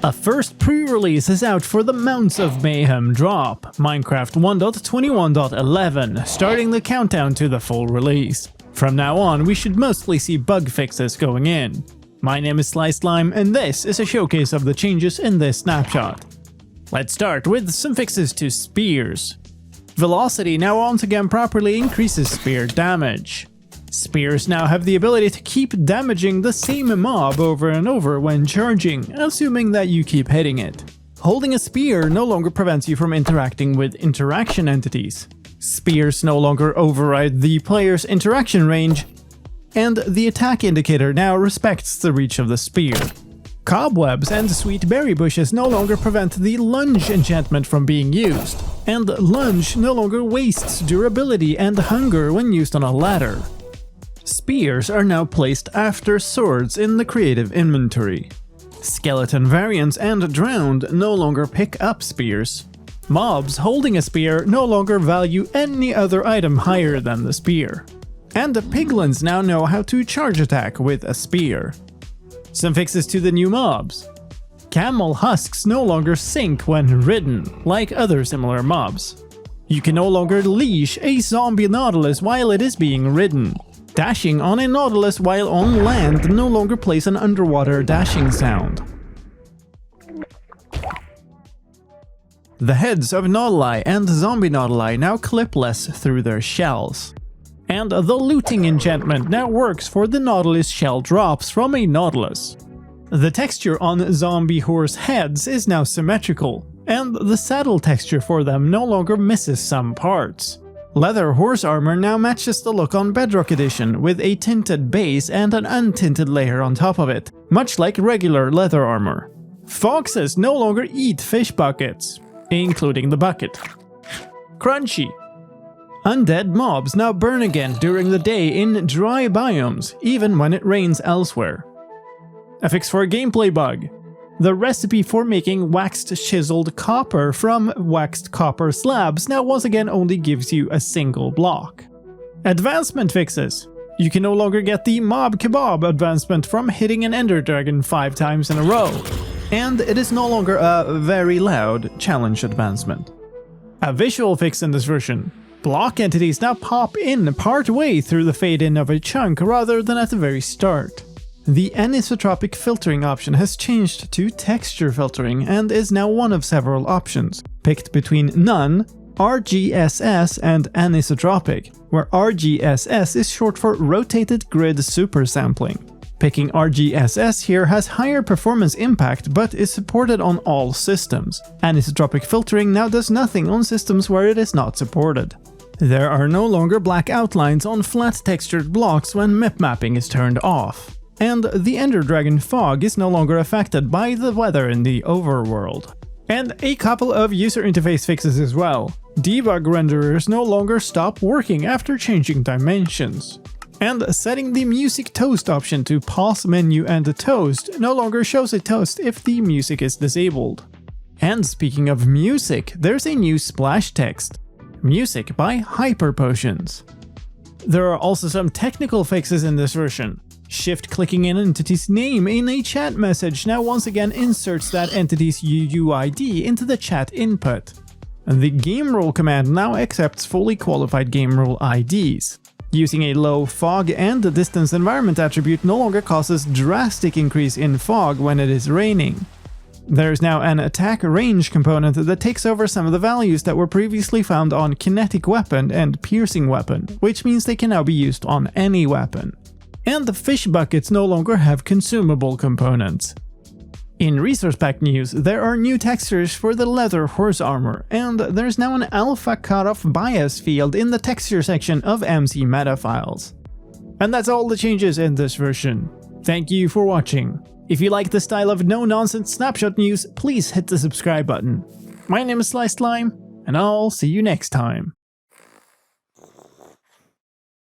A first pre-release is out for the Mounts of Mayhem Drop, Minecraft 1.21.11, starting the countdown to the full release. From now on, we should mostly see bug fixes going in. My name is Slime, and this is a showcase of the changes in this snapshot. Let's start with some fixes to spears. Velocity now once again properly increases spear damage. Spears now have the ability to keep damaging the same mob over and over when charging, assuming that you keep hitting it. Holding a spear no longer prevents you from interacting with interaction entities. Spears no longer override the player's interaction range, and the attack indicator now respects the reach of the spear. Cobwebs and sweet berry bushes no longer prevent the lunge enchantment from being used, and lunge no longer wastes durability and hunger when used on a ladder. Spears are now placed after swords in the creative inventory. Skeleton variants and drowned no longer pick up spears. Mobs holding a spear no longer value any other item higher than the spear. And the piglins now know how to charge attack with a spear. Some fixes to the new mobs. Camel husks no longer sink when ridden, like other similar mobs. You can no longer leash a zombie nautilus while it is being ridden. Dashing on a nautilus while on land no longer plays an underwater dashing sound. The heads of nautili and zombie nautili now clip less through their shells. And the looting enchantment now works for the nautilus shell drops from a nautilus. The texture on zombie horse heads is now symmetrical, and the saddle texture for them no longer misses some parts. Leather horse armor now matches the look on Bedrock Edition, with a tinted base and an untinted layer on top of it, much like regular leather armor. Foxes no longer eat fish buckets, including the bucket. Crunchy. Undead mobs now burn again during the day in dry biomes, even when it rains elsewhere. A fix for a gameplay bug. The recipe for making waxed chiseled copper from waxed copper slabs now once again only gives you a single block. Advancement fixes. You can no longer get the mob kebab advancement from hitting an ender dragon 5 times in a row. And it is no longer a very loud challenge advancement. A visual fix in this version. Block entities now pop in part way through the fade in of a chunk rather than at the very start. The anisotropic filtering option has changed to texture filtering and is now one of several options, picked between none, RGSS, and anisotropic, where RGSS is short for rotated grid supersampling. Picking RGSS here has higher performance impact but is supported on all systems. Anisotropic filtering now does nothing on systems where it is not supported. There are no longer black outlines on flat textured blocks when map mapping is turned off. And the Ender Dragon fog is no longer affected by the weather in the overworld. And a couple of user interface fixes as well. Debug renderers no longer stop working after changing dimensions. And setting the music toast option to pause menu and toast no longer shows a toast if the music is disabled. And speaking of music, there's a new splash text. Music by Hyper Potions. There are also some technical fixes in this version. Shift-clicking an entity's name in a chat message now once again inserts that entity's UUID into the chat input. The game rule command now accepts fully qualified game rule IDs. Using a low fog and distance environment attribute no longer causes drastic increase in fog when it is raining. There's now an attack range component that takes over some of the values that were previously found on kinetic weapon and piercing weapon, which means they can now be used on any weapon. And the fish buckets no longer have consumable components. In resource pack news, there are new textures for the leather horse armor, and there's now an alpha cutoff bias field in the texture section of MC meta files. And that's all the changes in this version. Thank you for watching. If you like the style of no-nonsense snapshot news, please hit the subscribe button. My name is Slime, and I'll see you next time.